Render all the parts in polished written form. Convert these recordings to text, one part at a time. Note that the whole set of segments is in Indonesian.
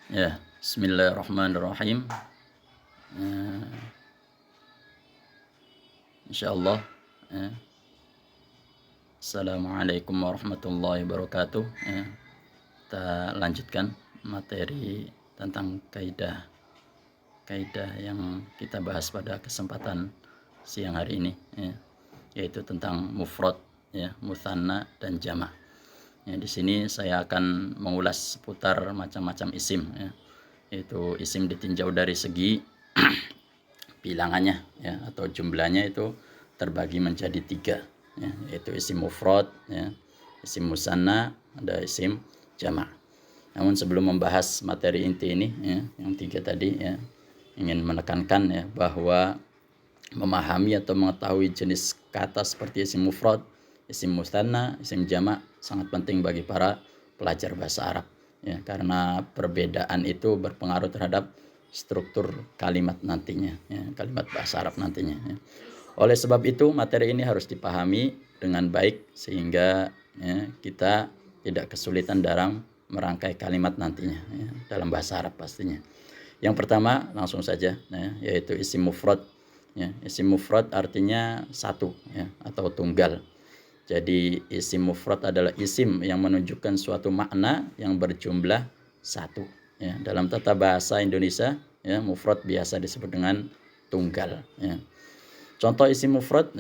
Ya, Bismillahirrahmanirrahim. Eh, Insyaallah. eh, Assalamualaikum warahmatullahi wabarakatuh. Kita lanjutkan materi tentang kaidah yang kita bahas pada kesempatan siang hari ini, yaitu tentang mufrad, mutsanna dan jama'. Di sini saya akan mengulas seputar macam-macam isim, yaitu isim ditinjau dari segi bilangannya, atau jumlahnya itu terbagi menjadi 3, yaitu isim mufrad, isim musanna, ada isim jama'. Namun sebelum membahas materi inti ini, yang 3 tadi, ingin menekankan bahwa memahami atau mengetahui jenis kata seperti isim mufrad, isim musanna, isim jama' sangat penting bagi para pelajar bahasa Arab, karena perbedaan itu berpengaruh terhadap struktur kalimat nantinya, kalimat bahasa Arab nantinya. Oleh sebab itu materi ini harus dipahami dengan baik sehingga kita tidak kesulitan dalam merangkai kalimat nantinya, dalam bahasa Arab pastinya. Yang pertama langsung saja, yaitu isim mufrad. Isim mufrad artinya satu, atau tunggal. Jadi isim mufrad adalah isim yang menunjukkan suatu makna yang berjumlah satu. Dalam tata bahasa Indonesia, mufrad biasa disebut dengan tunggal. Contoh isim mufrad,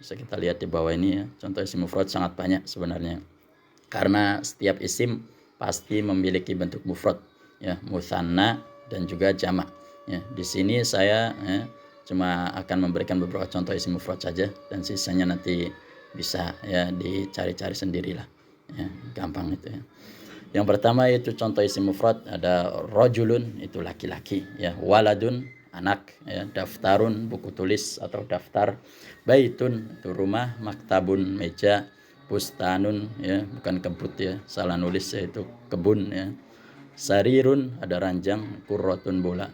bisa kita lihat di bawah ini. Contoh isim mufrad sangat banyak sebenarnya, karena setiap isim pasti memiliki bentuk mufrad, mutsanna dan juga jamak. Di sini saya cuma akan memberikan beberapa contoh isim mufrad saja, dan sisanya nanti bisa dicari-cari sendirilah, gampang itu. Yang pertama yaitu contoh isim mufrad, ada rojulun, itu laki-laki, waladun, anak, daftarun, buku tulis atau daftar, baitun, itu rumah, maktabun, meja, bustanun, bukan kebut, salah nulis, yaitu kebun, sarirun, ada ranjang, kurrotun, bola.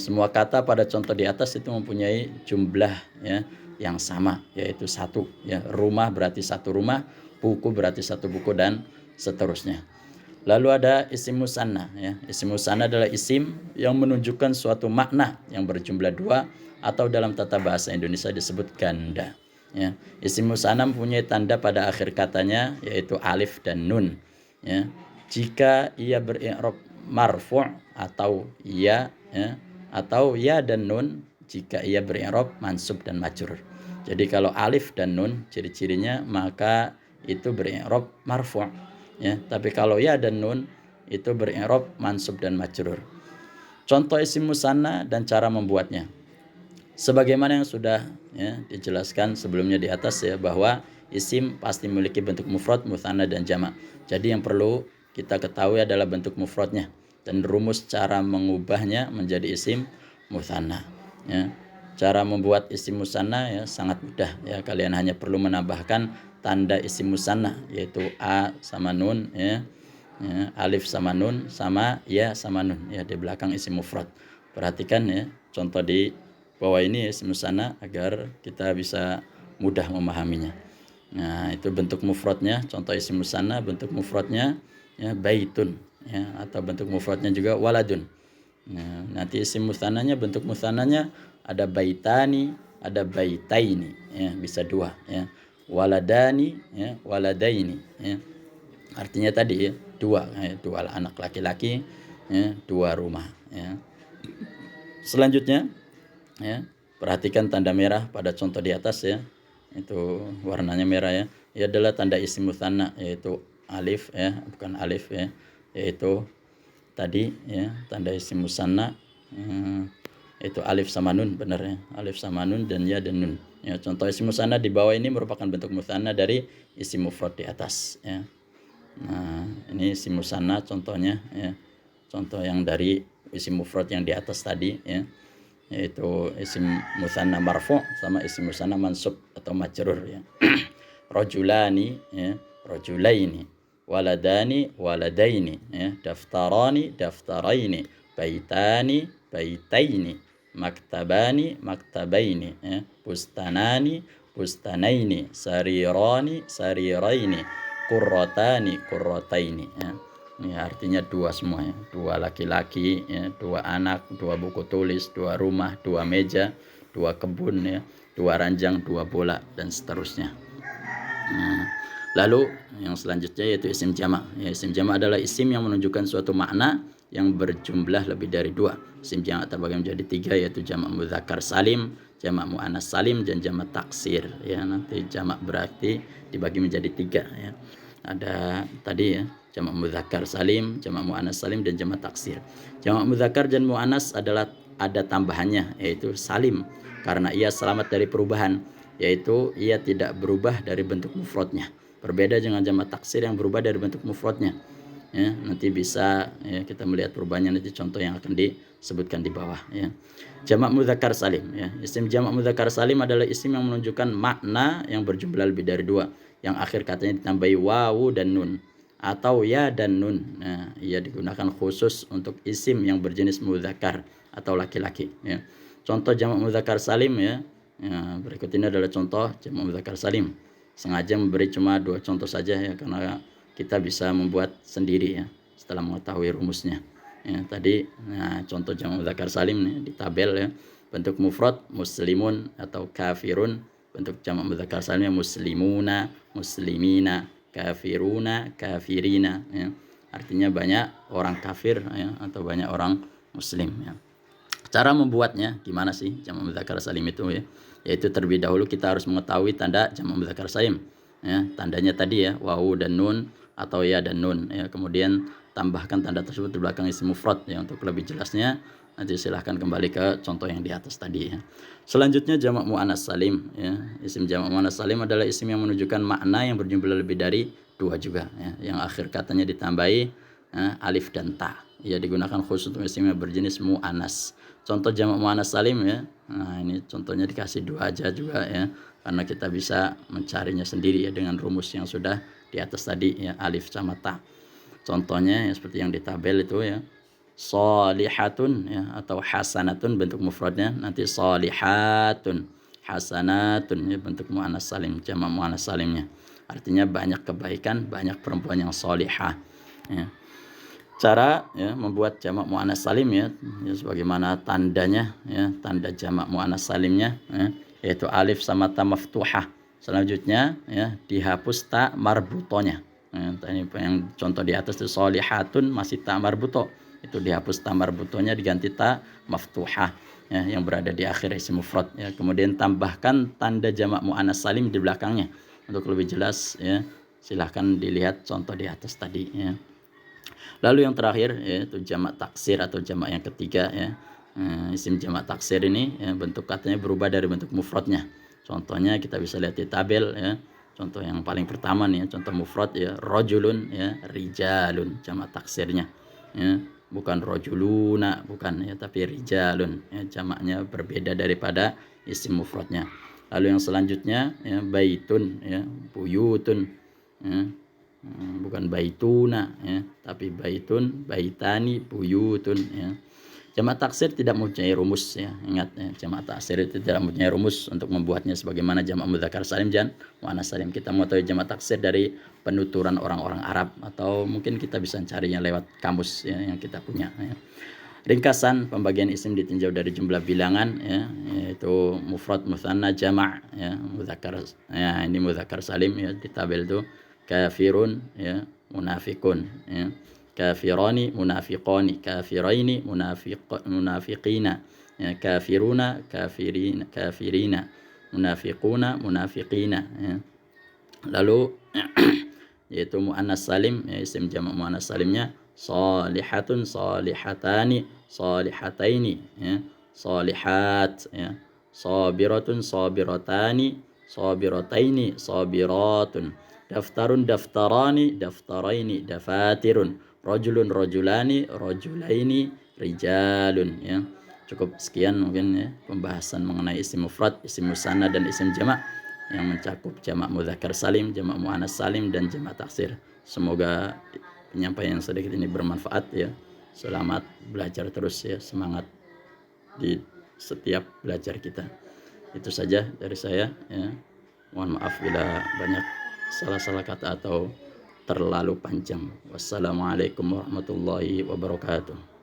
Semua kata pada contoh di atas itu mempunyai jumlah yang sama, yaitu satu. Rumah berarti satu rumah, buku berarti satu buku, dan seterusnya. Lalu ada isim musanna. Isim musanna adalah isim yang menunjukkan suatu makna yang berjumlah 2 atau dalam tata bahasa Indonesia disebut ganda. Isim musanna mempunyai tanda pada akhir katanya, yaitu alif dan nun. Jika ia beri'rab marfu' atau ya, atau ya dan nun jika ia beri'rab mansub dan majrur. Jadi kalau alif dan nun ciri-cirinya maka itu beri'rab marfu'. Tapi kalau ya dan nun itu beri'rab mansub dan majrur. Contoh isim musanna dan cara membuatnya. Sebagaimana yang sudah dijelaskan sebelumnya di atas, bahwa isim pasti memiliki bentuk mufrad, mutsanna dan jamak. Jadi yang perlu kita ketahui adalah bentuk mufradnya dan rumus cara mengubahnya menjadi isim mutsanna. Cara membuat isim musanna sangat mudah, kalian hanya perlu menambahkan tanda isim musanna, yaitu a sama nun, alif sama nun sama ya sama nun, di belakang isim mufrad. Perhatikan contoh di bawah ini isim musanna agar kita bisa mudah memahaminya. Nah, itu bentuk mufradnya, contoh isim musanna bentuk mufradnya baitun, atau bentuk mufradnya juga waladun. Nah, nanti isim musannanya, bentuk musannanya ada baitani, ada baitaini, bisa 2, waladani, waladaini, artinya tadi 2, 2 anak laki-laki, 2 rumah, Selanjutnya, perhatikan tanda merah pada contoh di atas, itu warnanya merah, ini adalah tanda isim musanna, yaitu alif, bukan alif, yaitu tadi tanda isim musanna, yaitu alif sama nun, benar, alif sama nun dan ya dan nun. Contoh isim musanna di bawah ini merupakan bentuk musanna dari isim mufrad di atas, Nah, ini isim musanna contohnya, contoh yang dari isim mufrad yang di atas tadi, yaitu isim musanna marfu' sama isim musanna mansub atau majrur, rajulani, rajulaini, waladani, waladaini, daftarani, daftaraini, baitani, baitaini, maktabani, maktabaini, bustanani, bustanaini, sarirani, sariraini, qurratani, qurrataini. Ya, artinya dua semua ya. Dua laki-laki, ya, dua anak, dua buku tulis, dua rumah, dua meja, dua kebun ya, dua ranjang, dua bola dan seterusnya. Nah, lalu yang selanjutnya yaitu isim jamak. Ya, isim jamak adalah isim yang menunjukkan suatu makna yang berjumlah lebih dari dua. Isim jamak terbagi menjadi tiga, yaitu jamak mudzakkar salim, jamak muannas salim, dan jamak taksir. Ya, nanti jamak berarti dibagi menjadi tiga ya. Ada tadi ya, jamak mudzakkar salim, jamak muannas salim, dan jamak taksir. Jamak mudzakkar dan muannas adalah ada tambahannya, yaitu salim, karena ia selamat dari perubahan, yaitu ia tidak berubah dari bentuk mufradnya. Berbeda dengan jamak taksir yang berubah dari bentuk mufradnya. Ya, nanti bisa ya, kita melihat perubahannya nanti contoh yang akan disebutkan di bawah ya. Jamak mudzakkar salim ya. Isim jamak mudzakkar salim adalah isim yang menunjukkan makna yang berjumlah lebih dari dua, yang akhir katanya ditambahi wawu dan nun atau ya dan nun. Nah, ia digunakan khusus untuk isim yang berjenis mudzakkar atau laki-laki ya. Contoh jamak mudzakkar salim ya. Ya, berikut ini adalah contoh jamak mudzakkar salim. Sengaja memberi cuma dua contoh saja ya, karena kita bisa membuat sendiri ya setelah mengetahui rumusnya. Ya, tadi nah, contoh jamak mudzakkar salim nih, di tabel ya. Bentuk mufrad muslimun atau kafirun, bentuk jamak mudzakkar salimnya muslimuna, muslimina, kafiruna, kafirina ya. Artinya banyak orang kafir ya, atau banyak orang muslim ya. Cara membuatnya gimana sih jamak mudzakkar salim itu ya? Yaitu terlebih dahulu kita harus mengetahui tanda jamak mudzakkar salim. Ya, tandanya tadi ya, wawu dan nun atau ya dan nun ya. Kemudian tambahkan tanda tersebut di belakang isim mufrad ya. Untuk lebih jelasnya nanti silahkan kembali ke contoh yang di atas tadi ya. Selanjutnya jamak muannas salim ya. Isim jamak muannas salim adalah isim yang menunjukkan makna yang berjumlah lebih dari dua juga ya. Yang akhir katanya ditambahi alif dan ta. Ya, digunakan khusus untuk isim yang berjenis muannas. Contoh jamak muannas salim ya. Nah, ini contohnya dikasih dua aja juga ya, karena kita bisa mencarinya sendiri ya dengan rumus yang sudah di atas tadi ya, alif sama ta. Contohnya ya seperti yang di tabel itu ya. Sholihatun ya, atau hasanatun bentuk mufradnya, nanti sholihatun, hasanatun ya bentuk muannas salim, jamak muannas salimnya. Artinya banyak kebaikan, banyak perempuan yang sholihah ya. Cara ya membuat jamak muannas salim ya, sebagaimana tandanya ya, tanda jamak muannas salimnya ya, yaitu alif sama ta maftuhah. Selanjutnya ya dihapus ta marbutonya. Ya, ini yang contoh di atas itu sholihatun masih ta marbuto. Itu dihapus ta marbutonya diganti ta maftuhah ya, yang berada di akhir isim mufrad ya. Kemudian tambahkan tanda jamak muannas salim di belakangnya. Untuk lebih jelas ya, silahkan dilihat contoh di atas tadi ya. Lalu yang terakhir yaitu jamak taksir atau jamak yang ketiga ya. Isim jamak taksir ini ya, bentuk katanya berubah dari bentuk mufradnya. Contohnya kita bisa lihat di tabel ya. Contoh yang paling pertama nih, contoh mufrad ya, rojulun ya, rijalun jamak taksirnya. Ya, bukan rojuluna, bukan ya, tapi rijalun ya, jamaknya berbeda daripada isim mufradnya. Lalu yang selanjutnya ya, baitun ya, buyutun ya. Bukan baituna ya, tapi baitun, baitani, buyutun ya. Jamak taksir tidak mempunyai rumus ya. Ingat ya, jamak taksir itu tidak mempunyai rumus untuk membuatnya sebagaimana jamak mudzakkar salim dan muannas salim. Kita mengetahui jamak taksir dari penuturan orang-orang Arab, atau mungkin kita bisa mencarinya lewat kamus ya, yang kita punya ya. Ringkasan pembagian isim ditinjau dari jumlah bilangan ya, yaitu mufrad, mutsanna, jamak ya, mudzakkar ya, ini mudzakkar salim ya, di tabel itu kafirun ya, munafikun ya, kafirani, munafiqani, kafiraini, munafiqina ya, kafiruna, kafirina, kafirina, munafiquna, munafiqina ya. Lalu yaitu muannas salim ya, isim jamak muannas salimnya salihatun, salihatani, salihataini ya, salihat ya, sabiratun, sabiratani, sabirataini, sabiratun, daftarun, daftarani, daftaraini, dafatirun, rajulun, rajulani, rajulaini, rijalun ya. Cukup sekian mungkin ya pembahasan mengenai isim mufrad, isim musanna, dan isim jamak yang mencakup jamak mudzakkar salim, jamak muannas salim, dan jamak taksir. Semoga penyampaian sedikit ini bermanfaat ya. Selamat belajar terus ya, semangat di setiap belajar kita. Itu saja dari saya ya. Mohon maaf bila banyak salah-salah kata atau terlalu panjang. Wassalamualaikum warahmatullahi wabarakatuh.